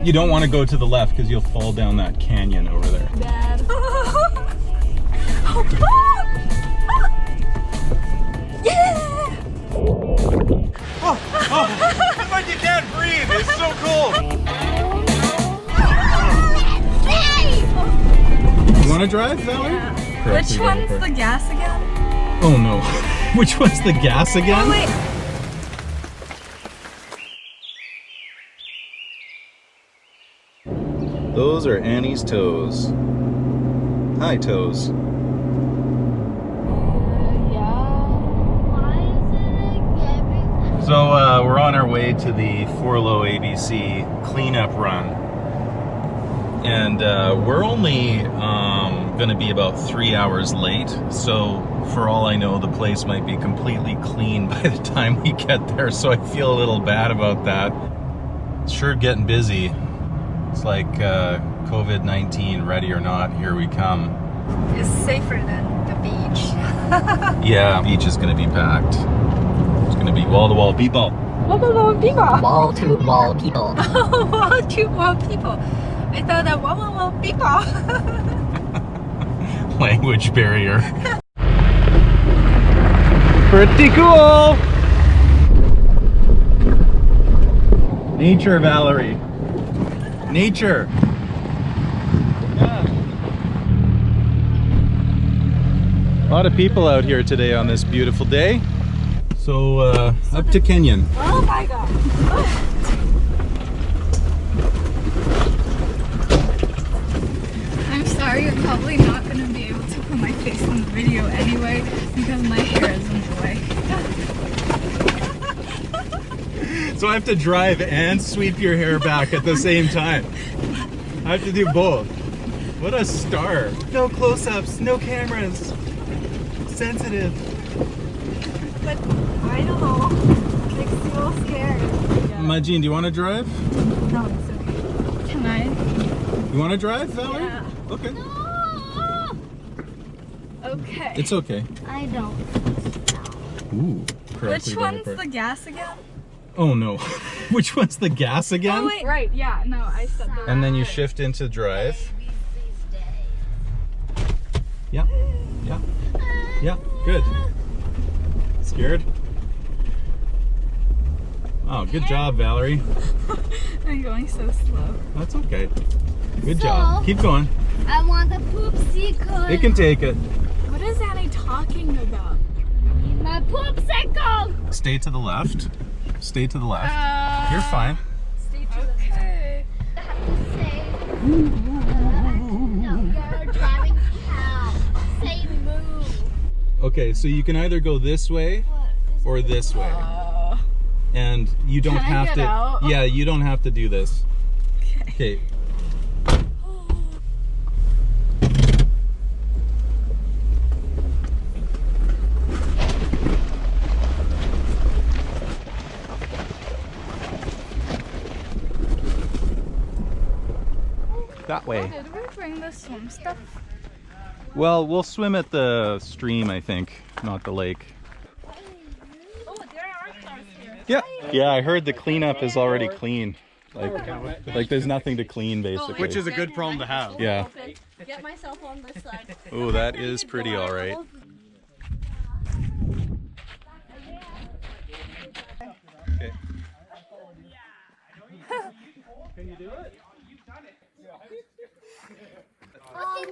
You don't want to go to the left because you'll fall down that canyon over there. Dad. Yeah! It's like you can't breathe. It's so cool. You want to drive, Valerie? Yeah. Which one's the gas again? Oh no. Which one's the gas again? Oh wait. Those are Annie's toes. Hi, toes. So we're on our way to the Forlow ABC cleanup run. And we're only going to be about 3 hours late. So for all I know, the place might be completely clean by the time we get there. So I feel a little bad about that. It's sure getting busy. It's like COVID-19, ready or not, here we come. It's safer than the beach. Yeah, beach is going to be packed. It's going to be wall-to-wall people. Wall-to-wall people. Wall-to-wall people. Wall-to-wall people. I thought that wall-to-wall people. Language barrier. Pretty cool! Nature, Valerie. Nature. Yeah. A lot of people out here today on this beautiful day. So up to Kenyon. Oh my god. I'm sorry, you're probably not going to be able to put my face in the video anyway because my hair is in the way. So I have to drive and sweep your hair back at the same time. I have to do both. What a star. No close-ups, no cameras. Sensitive. But I don't know. Makes me so scared. Yeah. Majin, do you want to drive? No, it's okay. Can I? You want to drive, Valerie? Yeah. Okay. Okay. It's okay. I don't. Ooh. Which one's the gas again? Oh no. Which one's the gas again? Oh wait, right, yeah, no, I said the And then you shift into drive. Yeah. Yeah. Yeah. Good. Scared? Oh, good job, Valerie. I'm going so slow. That's okay. Good job. Keep going. I want the poopsicle. It can take it. What is Annie talking about? My poopsicle. Stay to the left. Stay to the left. You're fine. Stay tuned. Okay. I have to say, no, you're a driving cow. Say move. Okay, so you can either go this way or this way. And you don't Can I have get to. out? Yeah, you don't have to do this. Okay. That way. Did we bring the swim stuff? Well, we'll swim at the stream, I think, not the lake. Oh, there are cars here. Yeah. Yeah, I heard the cleanup is already clean. Like there's nothing to clean basically. Which is a good problem to have. Yeah. Get myself on this side. Oh, that is pretty all right. Okay. Can you do it?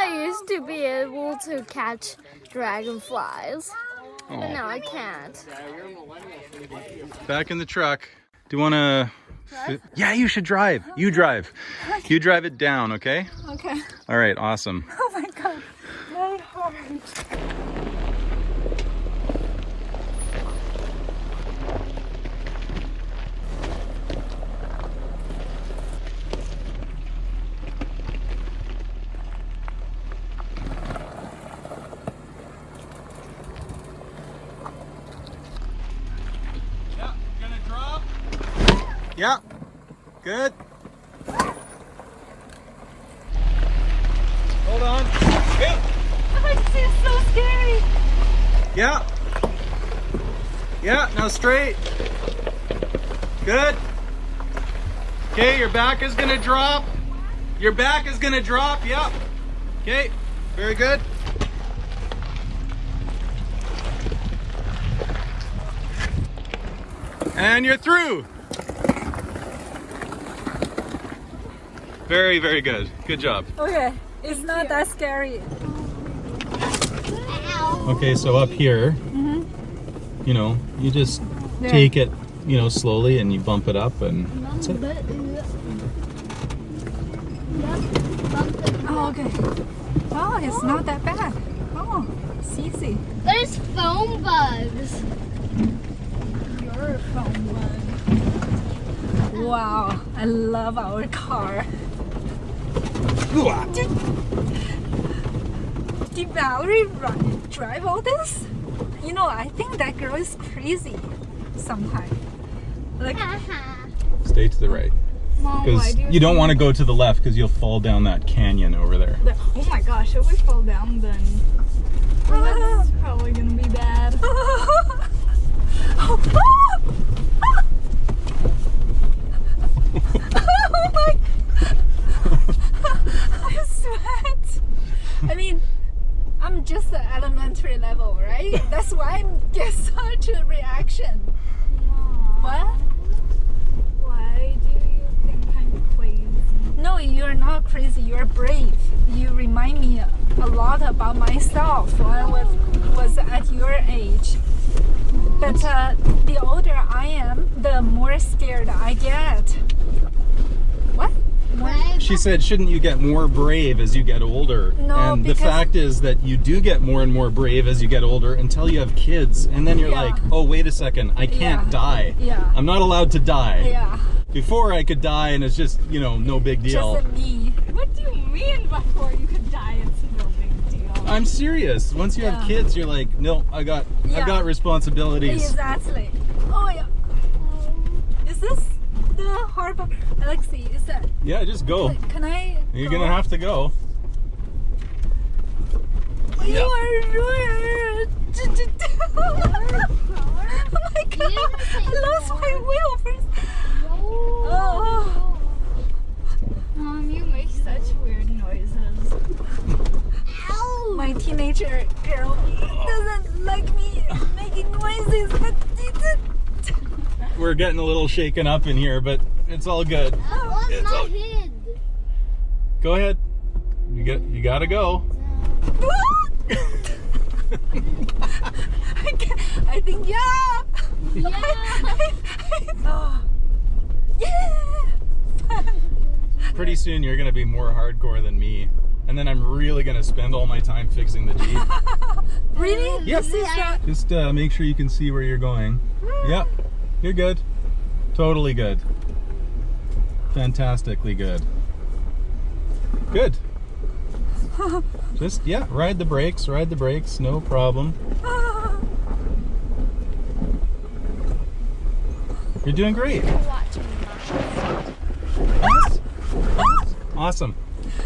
I used to be able to catch dragonflies, but now I can't. Back in the truck. Do you want to? Yeah, you should drive. You drive. You drive it down, okay? Okay. All right, awesome. Oh my god. My heart. Yeah, gonna drop. Yeah, good. Hold on. Hey. This is so scary. Yeah. Yeah, now straight. Good. Okay, your back is gonna drop. Your back is gonna drop, yep. Okay, very good. And you're through. Very, very good. Good job. Okay, it's not that scary. Okay, so up here, you know, you just take it, you know, slowly and you bump it up and that's it. Oh, okay. Oh, it's not that bad. Oh, it's easy. There's foam bugs. You're a fun one. Wow, I love our car. Did Valerie drive all this? You know, I think that girl is crazy sometimes. Like, Stay to the right. Mom, why Because do you don't want to go to the left because you'll fall down that canyon over there. Oh my gosh, if we fall down, then that's probably gonna be bad. oh my! I sweat. I mean, I'm just at elementary level, right? That's why I get such a reaction. What? Why do you think I'm crazy? No, you're not crazy. You're brave. You remind me a lot about myself when I was at your age. But the older I am, the more scared I get. What? She said, shouldn't you get more brave as you get older? No, and the because- fact is that you do get more and more brave as you get older until you have kids. And then you're Yeah. like, oh, wait a second, I can't Yeah. die. Yeah. I'm not allowed to die. Yeah, Before I could die and it's just, you know, no big deal. just me. What do you mean before you could die? It's no big deal. I'm serious. Once you have Yeah. kids, you're like, no, I've got responsibilities. Exactly. Oh yeah. Is this the harbor? Alexi, is that? Yeah, just go. Can I? You're go? gonna have to go. You Yeah. are rude. Oh my god! I lost my wheel first. Oh. Mom, you make such weird noises. My teenager girl doesn't like me making noises, but We're getting a little shaken up in here, but it's all good. That was It's my all- head. Go ahead. You gotta go. I think yeah. Oh. Yeah. Pretty soon you're gonna be more hardcore than me. And then I'm really gonna spend all my time fixing the Jeep. Really? Yep. This is not. Just make sure you can see where you're going. Yep. You're good. Totally good. Fantastically good. Good. Just, yeah, ride the brakes, no problem. You're doing great. Yes. Awesome.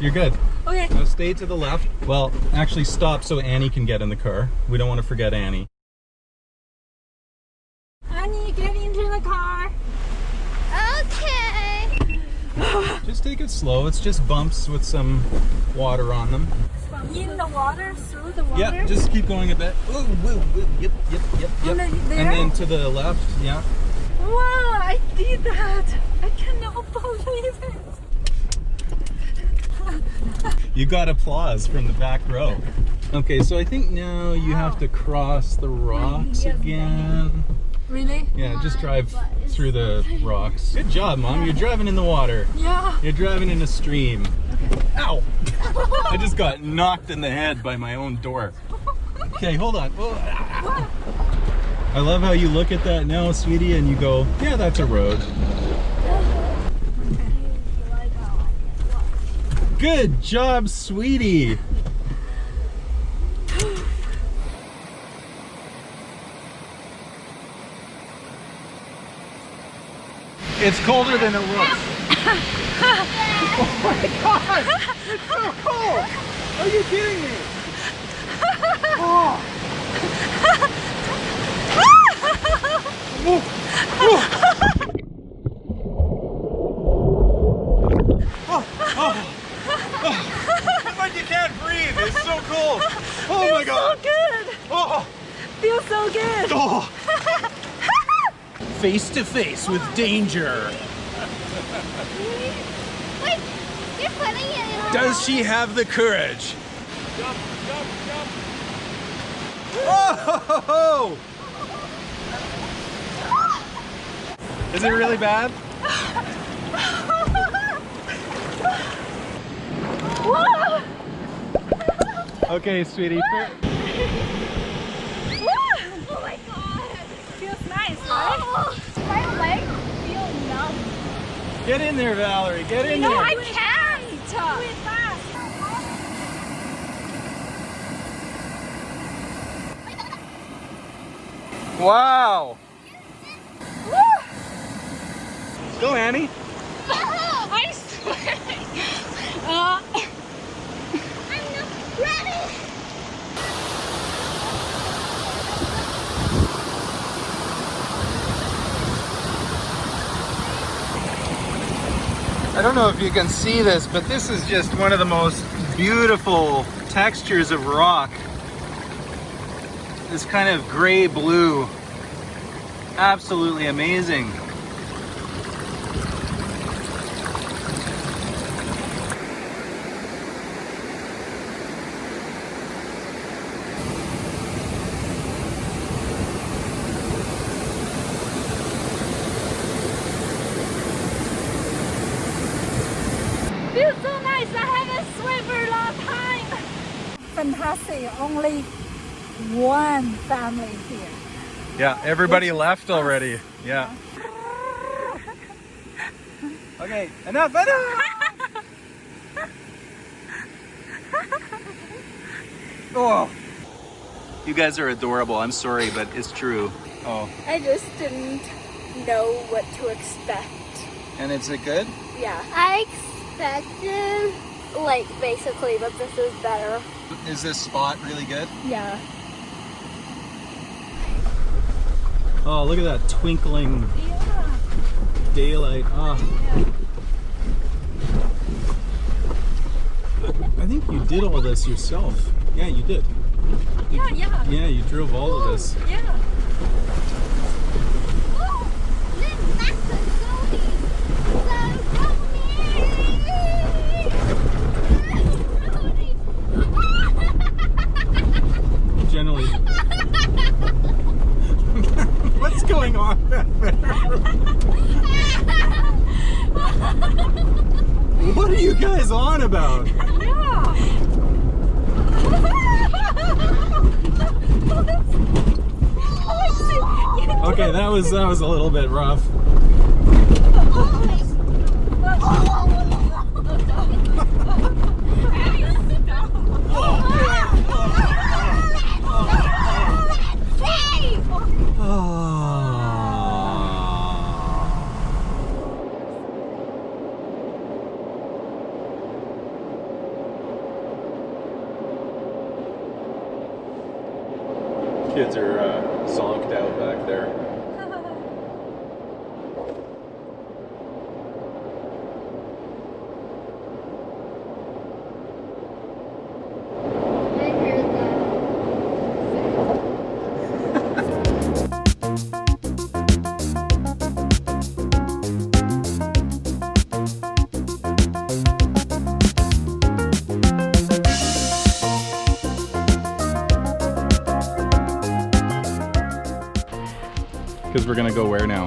You're good. Okay. Now stay to the left. Well, actually stop so Annie can get in the car. We don't want to forget Annie. Annie, get into the car. Okay. Just take it slow. It's just bumps with some water on them. In the water, through the water. Yeah, just keep going a bit. Ooh, woo, woo. Yep. And then there? And then to the left, yeah. Wow, I did that. I cannot believe it. You got applause from the back row. Okay, so I think now you have to cross the rocks again. Really? Yeah, just drive through the rocks. Good job, Mom. You're driving in the water. Yeah. You're driving in a stream. Ow! I just got knocked in the head by my own door. Okay, hold on. Oh, ah. I love how you look at that now, sweetie, and you go, yeah, that's a road. Good job, sweetie. It's colder than it looks. Oh my god! It's so cold! Are you kidding me? Oh. face to face with danger. Wait, you're putting it in. Does she have the courage? Jump, jump, jump. Oh! Is it really bad? Okay, sweetie. Oh my god. Feels nice, right? Oh, my legs feel numb. Get in there, Valerie. Get in No, there. I can't. Do it fast. Wow. Go, Annie. I'm sweating. I'm not ready. I don't know if you can see this, but this is just one of the most beautiful textures of rock. This kind of gray blue. Absolutely amazing. Feels so nice. I haven't swam for a long time. Fantastic. Only one family here. Yeah, everybody left already. Yeah. Okay, enough. Oh. You guys are adorable. I'm sorry, but it's true. Oh. I just didn't know what to expect. And is it good? Yeah. I expected, like, basically, but this is better. Is this spot really good? Yeah. Oh, look at that twinkling daylight. Oh. I think you did all this yourself. Yeah, you did. Yeah, you drove all of this. Yeah. Oh, this macaroni. So Generally. What's going on? What are you guys on about? Okay, that was a little bit rough. Kids are zonked out back there. Because we're gonna go where now?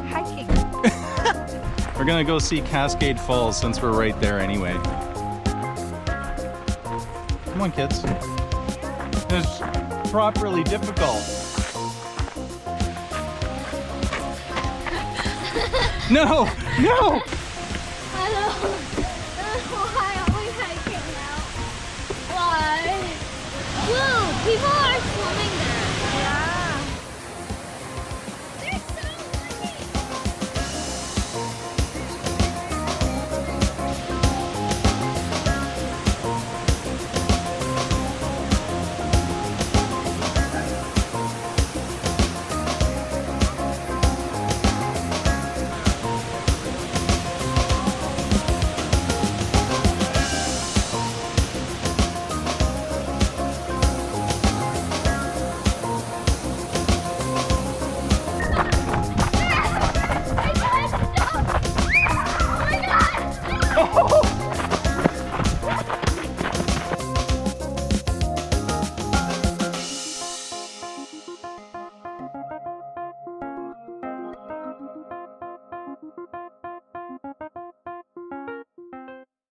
Hiking. We're gonna go see Cascade Falls since we're right there anyway. Come on, kids. It's properly difficult. No! No! I don't know why are we hiking now. Why? Whoa, people are swimming